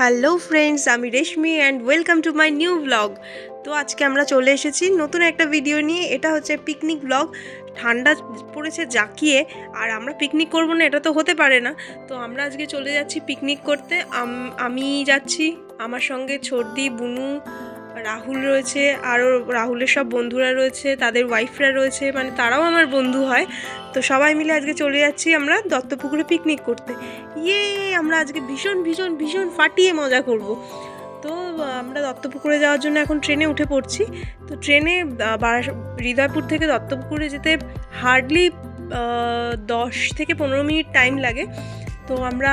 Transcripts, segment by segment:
Hello friends, আমি Reshmi and welcome to my new blog. তো আজকে আমরা চলে এসেছি নতুন একটা ভিডিও নিয়ে। এটা হচ্ছে পিকনিক ব্লগ। ঠান্ডা পড়েছে জাঁকিয়ে, আর আমরা পিকনিক করবো না এটা তো হতে পারে না। তো আমরা আজকে চলে যাচ্ছি পিকনিক করতে। আমি যাচ্ছি, আমার সঙ্গে ছোটদি, বুনু, রাহুল রয়েছে, আরও রাহুলের সব বন্ধুরা রয়েছে, তাদের ওয়াইফরা রয়েছে, মানে তারাও আমার বন্ধু হয়। তো সবাই মিলে আজকে চলে যাচ্ছি আমরা দত্তপুকুরে পিকনিক করতে। ইয়ে, আমরা আজকে ভীষণ ভীষণ ভীষণ ফাটিয়ে মজা করব। তো আমরা দত্তপুকুরে যাওয়ার জন্য এখন ট্রেনে উঠে পড়ছি। তো ট্রেনে হৃদয়পুর থেকে দত্তপুকুরে যেতে হার্ডলি 10 থেকে 15 মিনিট টাইম লাগে। তো আমরা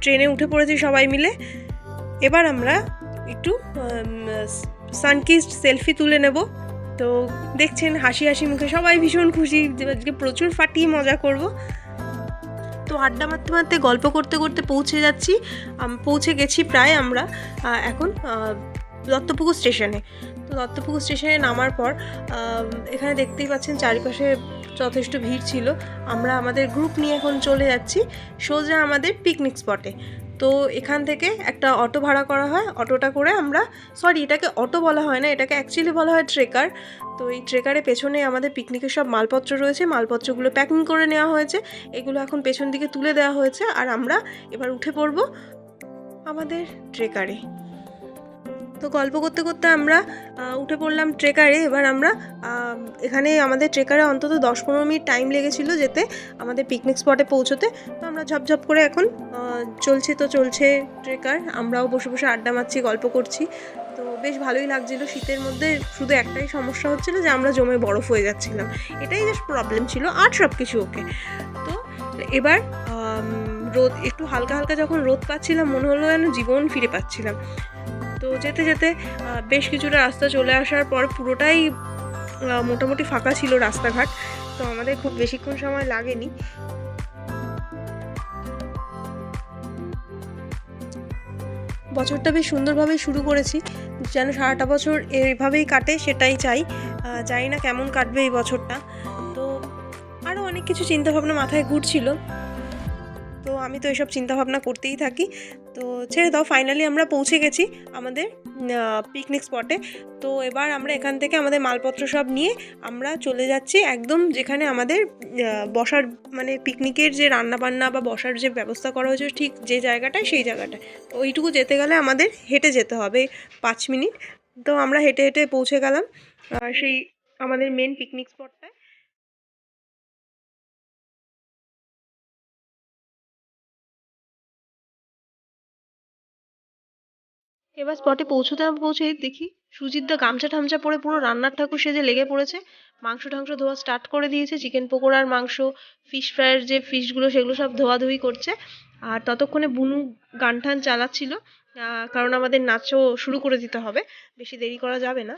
ট্রেনে উঠে পড়েছি সবাই মিলে। এবার আমরা একটু সানকিস্ট সেলফি তুলে নেব। তো দেখছেন হাসি হাসি মুখে সবাই ভীষণ খুশি যে আজকে প্রচুর ফাটিয়ে মজা করব। তো আড্ডা মারতে মারতে গল্প করতে করতে পৌঁছে গেছি প্রায় আমরা এখন দত্তপুকুর স্টেশনে। তো দত্তপুকুর স্টেশনে নামার পর এখানে দেখতেই পাচ্ছেন চারিপাশে যথেষ্ট ভিড় ছিল। আমরা আমাদের গ্রুপ নিয়ে এখন চলে যাচ্ছি সোজা আমাদের পিকনিক স্পটে। তো এখান থেকে একটা অটো ভাড়া করা হয়। অটোটা করে আমরা, এটাকে অটো বলা হয় না, এটাকে অ্যাকচুয়ালি বলা হয় ট্রেকার। তো এই ট্রেকারের পেছনে আমাদের পিকনিকের সব মালপত্র রয়েছে, মালপত্রগুলো প্যাকিং করে নেওয়া হয়েছে। এগুলো এখন পেছন দিকে তুলে দেওয়া হয়েছে, আর আমরা এবার উঠে পড়ব আমাদের ট্রেকারে। তো গল্প করতে করতে আমরা উঠে পড়লাম ট্রেকারে। এবার আমরা এখানে আমাদের ট্রেকারে অন্তত 10-15 মিনিট টাইম লেগেছিলো যেতে আমাদের পিকনিক স্পটে পৌঁছতে। তো আমরা ঝপঝপ করে এখন চলছে ট্রেকার। আমরাও বসে বসে আড্ডা মারছি, গল্প করছি। তো বেশ ভালোই লাগছিলো। শীতের মধ্যে শুধু একটাই সমস্যা হচ্ছিলো যে আমরা জমে বরফ হয়ে যাচ্ছিলাম, এটাই জাস্ট প্রবলেম ছিল, আর সব কিছু ওকে। তো এবার রোদ একটু হালকা হালকা যখন রোদ পাচ্ছিলাম, মনে হলো যেন জীবন ফিরে পাচ্ছিলাম। তো যেতে যেতে বেশ কিছুটা রাস্তা চলে আসার পর পুরোটাই মোটামুটি ফাঁকা ছিল রাস্তাঘাট। তো আমাদের খুব বেশিক্ষণ সময় লাগেনি। বছরটা বেশ সুন্দরভাবেই শুরু করেছি, যেন সারাটা বছর এইভাবেই কাটে সেটাই চাই। জানি না কেমন কাটবে এই বছরটা। তো আরও অনেক কিছু চিন্তাভাবনা মাথায় ঘুরছিল। তো আমি তো এসব চিন্তাভাবনা করতেই থাকি। তো ছেড়ে দাও, ফাইনালি আমরা পৌঁছে গেছি আমাদের পিকনিক স্পটে। তো এবার আমরা এখান থেকে আমাদের মালপত্র সব নিয়ে আমরা চলে যাচ্ছি একদম যেখানে আমাদের বসার, মানে পিকনিকের যে রান্নাবান্না বা বসার যে ব্যবস্থা করা হয়েছে ঠিক যে জায়গাটায়, সেই জায়গাটায়। ওইটুকু যেতে গেলে আমাদের হেঁটে যেতে হবে 5 মিনিট। তো আমরা হেঁটে হেঁটে পৌঁছে গেলাম সেই আমাদের মেন পিকনিক স্পটটায়। এবার স্পটে পৌঁছে দেখি সুজিতদা গামছা ঠামছা পরে পুরো রান্নার ঠাকুর সেজে লেগে পড়েছে। মাংস টাংস ধোয়া স্টার্ট করে দিয়েছে, চিকেন পকোড়ার মাংস, ফিশ ফ্রাইয়ের যে ফিশগুলো সেগুলো সব ধোয়াধুয়ি করছে। আর ততক্ষণে বুনু গান টান চালাচ্ছিল, কারণ আমাদের নাচও শুরু করে দিতে হবে, বেশি দেরি করা যাবে না।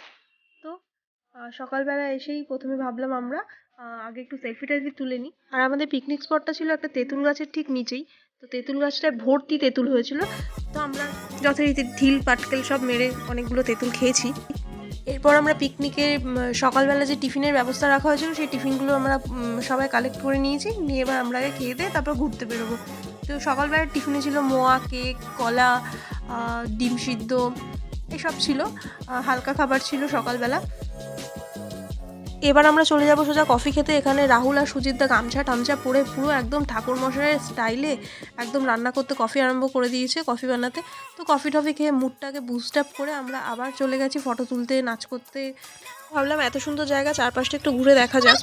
তো সকালবেলা এসেই প্রথমে ভাবলাম আমরা আগে একটু সেলফি টেলফি তুলে নিই। আর আমাদের পিকনিক স্পটটা ছিল একটা তেঁতুল গাছের ঠিক নিচেই। তো তেঁতুল গাছটায় ভর্তি তেঁতুল হয়েছিল। তো আমরা যথারীতি ঢিল পাটকেল সব মেরে অনেকগুলো তেঁতুল খেয়েছি। এরপর আমরা পিকনিকের সকালবেলা যে টিফিনের ব্যবস্থা রাখা হয়েছিল সেই টিফিনগুলো আমরা সবাই কালেক্ট করে নিয়েছি, নিয়ে এবার আমরা আগে খেয়ে দিয়ে তারপর ঘুরতে বেরোবো। তো সকালবেলার টিফিনে ছিল মোয়া, কেক, কলা, ডিম সিদ্ধ, এসব ছিল। হালকা খাবার ছিল সকালবেলা। এবার আমরা চলে যাবো সোজা কফি খেতে। এখানে রাহুল আর সুজিতদা গামছা টামছা পরে পুরো একদম ঠাকুর মশাইয়ের স্টাইলে একদম রান্না করতে, কফি আরম্ভ করে দিয়েছে, কফি বানাতে। তো কফি টফি খেয়ে মুডটাকে বুস্ট আপ করে আমরা আবার চলে গেছি ফটো তুলতে, নাচ করতে। ভাবলাম এত সুন্দর জায়গা, চারপাশটা একটু ঘুরে দেখা যাক।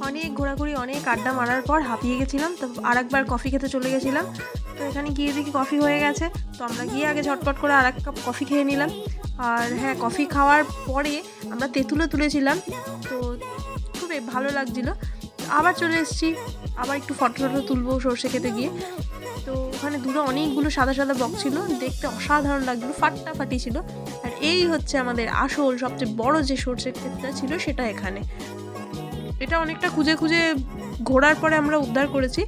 অনেক ঘোরাঘুরি, অনেক আড্ডা মারার পর হাঁপিয়ে গেছিলাম। তো আর একবার কফি খেতে চলে গেছিলাম। তো এখানে গিয়ে দেখি কফি হয়ে গেছে। তো আমরা গিয়ে আগে ঝটপট করে আর এক কাপ কফি খেয়ে নিলাম। আর হ্যাঁ, কফি খাওয়ার পরে আমরা তেঁতুলও তুলেছিলাম। তো খুব ভালো লাগছিলো। আবার চলে এসেছি, আবার একটু ফটো টটো তুলবো সর্ষে খেতে গিয়ে। তো ওখানে দূরে অনেকগুলো সাদা সাদা বক ছিল, দেখতে অসাধারণ লাগছিলো, ফাটাফাটি ছিল। আর এই হচ্ছে আমাদের আসল সবচেয়ে বড় যে সর্ষের ক্ষেতটা ছিল সেটা এখানে। এটা অনেকটা খুঁজে খুঁজে ঘোরার পরে আমরা উদ্ধার করেছি।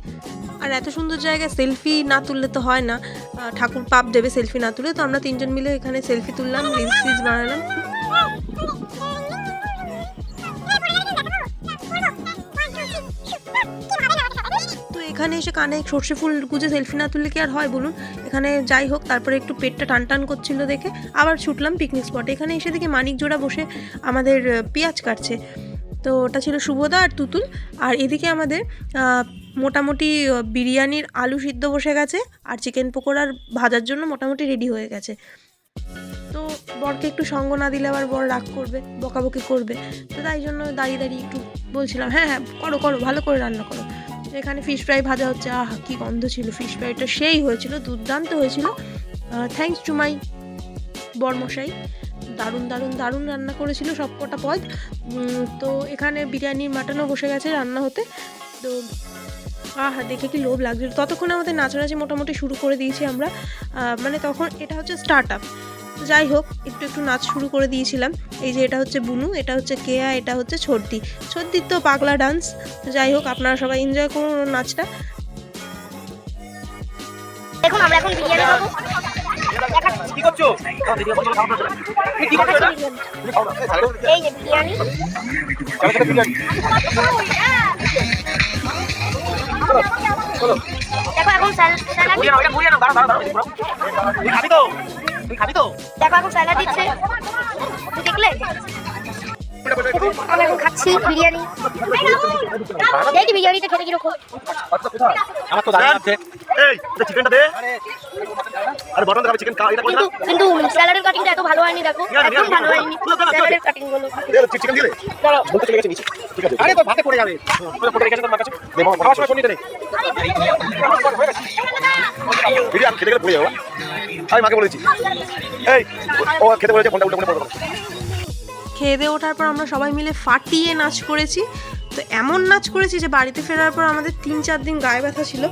আর এত সুন্দর জায়গায় সেলফি না তুললে তো হয় না, ঠাকুর পাপ দেবে সেলফি না তুলে। তো আমরা 3জন মিলে এখানে সেলফি তুললাম, রিলস বানালাম। তো এখানে এসে কানে সর্ষে ফুল গুজে সেলফি না তুললে কি আর হয় বলুন। এখানে যাই হোক, তারপরে একটু পেটটা টান টান করছিল দেখে আবার ছুটলাম পিকনিক স্পটে। এখানে এসে দেখি মানিক জোড়া বসে আমাদের পেঁয়াজ কাটছে। তো ওটা ছিল শুভদা আর তুতুল। আর এদিকে আমাদের মোটামুটি বিরিয়ানির আলু সিদ্ধ বসে গেছে, আর চিকেন পকোড়ার ভাজার জন্য মোটামুটি রেডি হয়ে গেছে। তো বরকে একটু সঙ্গ না দিলে আবার বর রাগ করবে, বকাবকি করবে। তো তাই জন্য দাঁড়িয়ে দাঁড়িয়ে একটু বলছিলাম, হ্যাঁ হ্যাঁ করো করো, ভালো করে রান্না করো। এখানে ফিশ ফ্রাই ভাজা হচ্ছে, আহা কী গন্ধ ছিল, ফিশ ফ্রাইটা সেই হয়েছিল, দুর্দান্ত হয়েছিল। থ্যাঙ্কস টু মাই বরমশাই, দারুণ দারুণ দারুণ রান্না করেছিল সব কটা পদ। তো এখানে বিরিয়ানির মাটনও বসে গেছে রান্না হতে। তো আহা দেখে কি লোভ লাগছিল। ততক্ষণ আমাদের নাচানাচি মোটামুটি শুরু করে দিয়েছি আমরা, মানে তখন এটা হচ্ছে স্টার্ট আপ। তো যাই হোক, একটু একটু নাচ শুরু করে দিয়েছিলাম। এই যে এটা হচ্ছে বুনু, এটা হচ্ছে কেয়া, এটা হচ্ছে ছর্দি। ছর্দির তো পাগলা ডান্স। তো যাই হোক, আপনারা সবাই এনজয় করুন নাচটা। দেখুন আমরা এখন বিরিয়ানি খাবো। কি করছো? এই যে বিরিয়ানি। দেখো এখন স্যালাড দেখো এখন স্যালাড দিচ্ছে, দেখলে? আমি এখন খাচ্ছি বিরিয়ানি। দেখি বিরিয়ানিটা খেতে কিরকম। আমার তো দাঁড়িয়ে আছে। এই এটা চিকেনটা দে। আরে বটন দেখাবে চিকেন এটা কোনটা? কিন্তু স্যালাডের কাটিংটা এত ভালো হয়নি, দেখো একদম ভালো হয়নি স্যালাডের কাটিং গুলো। দে চিকেন দিলে। বলতে চলে গেছে নিচে। ঠিক আছে। আরে তো ভাতে পড়ে যাবে। তোর পড়ে গেছে তোমার কাছে। দে মামা খাওয়ার সময় নিতে নেই। বিরিয়ানি খেতে গেলে পড়ে যাবে। আমি মাকে বলেছি। এই ও খেতে বলেছে ফোনটা উল্টো করে পড়বে। খেয়ে দিয়ে ওঠার পর আমরা সবাই মিলে ফাটিয়ে নাচ করেছি। তো এমন নাচ করেছি যে বাড়িতে ফেরার পর আমাদের 3-4 দিন গায়ে ব্যথা ছিল।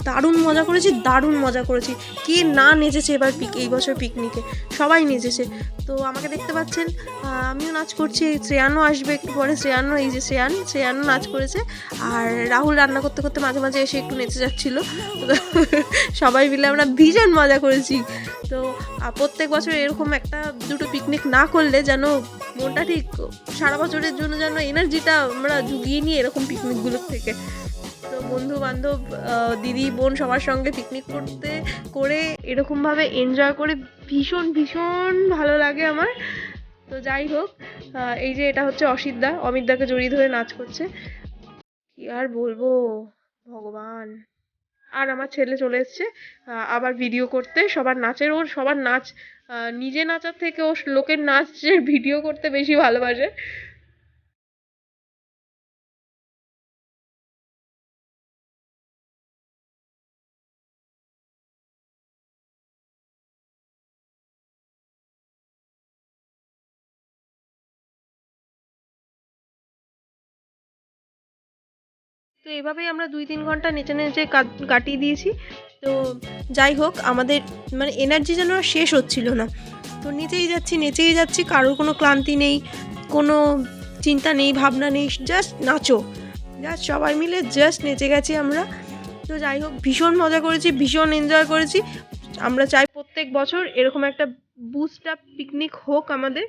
দারুণ মজা করেছি, দারুণ মজা করেছি। কে না নেচেছে এবার এই বছর পিকনিকে, সবাই নেচেছে। তো আমাকে দেখতে পাচ্ছেন, আমিও নাচ করছি। শ্রেয়ানও আসবে একটু পরে, শ্রেয়ানও, এই যে শ্রেয়ানও নাচ করেছে। আর রাহুল রান্না করতে করতে মাঝে মাঝে এসে একটু নেচে যাচ্ছিলো। সবাই মিলে আমরা ভীষণ মজা করেছি। তো প্রত্যেক বছর এরকম একটা দুটো পিকনিক না করলে যেন মনটা ঠিক সারা বছরের জন্য যেন এনার্জিটা আমরা জুগিয়ে নিই এরকম পিকনিকগুলোর থেকে। তো বন্ধু বান্ধব, দিদি বোন সবার সঙ্গে পিকনিক করে এরকমভাবে এনজয় করে ভীষণ ভীষণ ভালো লাগে আমার। তো যাই হোক, এই যে এটা হচ্ছে অমিতদাকে জড়িয়ে ধরে নাচ করছে। কি আর বলবো ভগবান। আর আমার ছেলে চলে এসছে আবার ভিডিও করতে সবার নাচের। ওর সবার নাচ, নিজে নাচার থেকে ও লোকের নাচের ভিডিও করতে বেশি ভালোবাসে। তো এভাবেই আমরা 2-3 ঘন্টা নেচে নেচে কাটিয়ে দিয়েছি। তো যাই হোক, আমাদের মানে এনার্জি যেন আর শেষ হচ্ছিল না। তো নেচেই যাচ্ছি, কারোর কোনো ক্লান্তি নেই, কোনো চিন্তা নেই, ভাবনা নেই, জাস্ট নাচো, জাস্ট সবাই মিলে জাস্ট নেচে গেছি আমরা। তো যাই হোক, ভীষণ মজা করেছি, ভীষণ এনজয় করেছি। আমরা চাই প্রত্যেক বছর এরকম একটা বুস্ট আপ পিকনিক হোক আমাদের।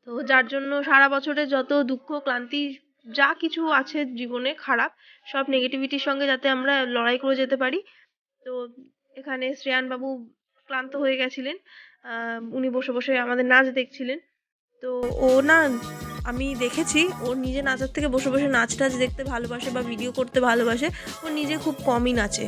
তো যার জন্য সারা বছরে যত দুঃখ ক্লান্তি যা কিছু আছে জীবনে খারাপ, সব নেগেটিভিটির সঙ্গে যাতে আমরা লড়াই করে যেতে পারি। তো এখানে শ্রেয়ানবাবু ক্লান্ত হয়ে গেছিলেন, উনি বসে বসে আমাদের নাচ দেখছিলেন। তো ও না, আমি দেখেছি ও নিজে নাচার থেকে বসে বসে নাচ টাচ দেখতে ভালোবাসে বা ভিডিও করতে ভালোবাসে। ও নিজে খুব কমই নাচে।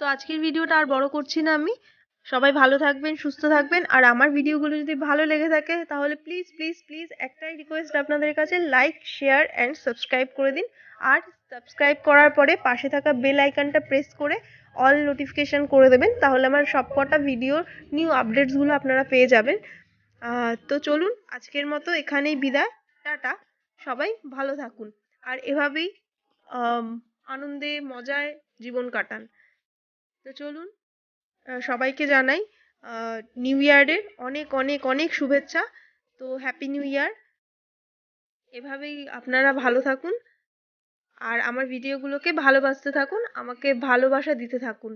তো আজকের ভিডিওটা আর বড় করছি না আমি। সবাই ভালো থাকবেন, সুস্থ থাকবেন। আর আমার ভিডিওগুলো যদি ভালো লেগে থাকে তাহলে প্লিজ প্লিজ প্লিজ একটাই রিকোয়েস্ট আপনাদের কাছে, লাইক শেয়ার অ্যান্ড সাবস্ক্রাইব করে দিন। আর সাবস্ক্রাইব করার পরে পাশে থাকা বেল আইকনটা প্রেস করে অল নোটিফিকেশন করে দেবেন, তাহলে আমার সবকটা ভিডিওর নিউ আপডেটসগুলো আপনারা পেয়ে যাবেন। তো চলুন আজকের মতো এখানেই বিদায়, টাটা। সবাই ভালো থাকুন আর এভাবেই আনন্দে মজায় জীবন কাটান। তো চলুন, সবাইকে জানাই নিউ ইয়ারের অনেক অনেক অনেক শুভেচ্ছা। তো হ্যাপি নিউ ইয়ার। এভাবেই আপনারা ভালো থাকুন আর আমার ভিডিওগুলোকে ভালোবাসতে থাকুন, আমাকে ভালোবাসা দিতে থাকুন।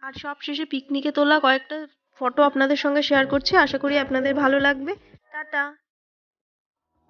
আর সব শেষে পিকনিকে তোলা কয়েকটা ফটো আপনাদের সঙ্গে শেয়ার করছি, আশা করি আপনাদের ভালো লাগবে। টাটা।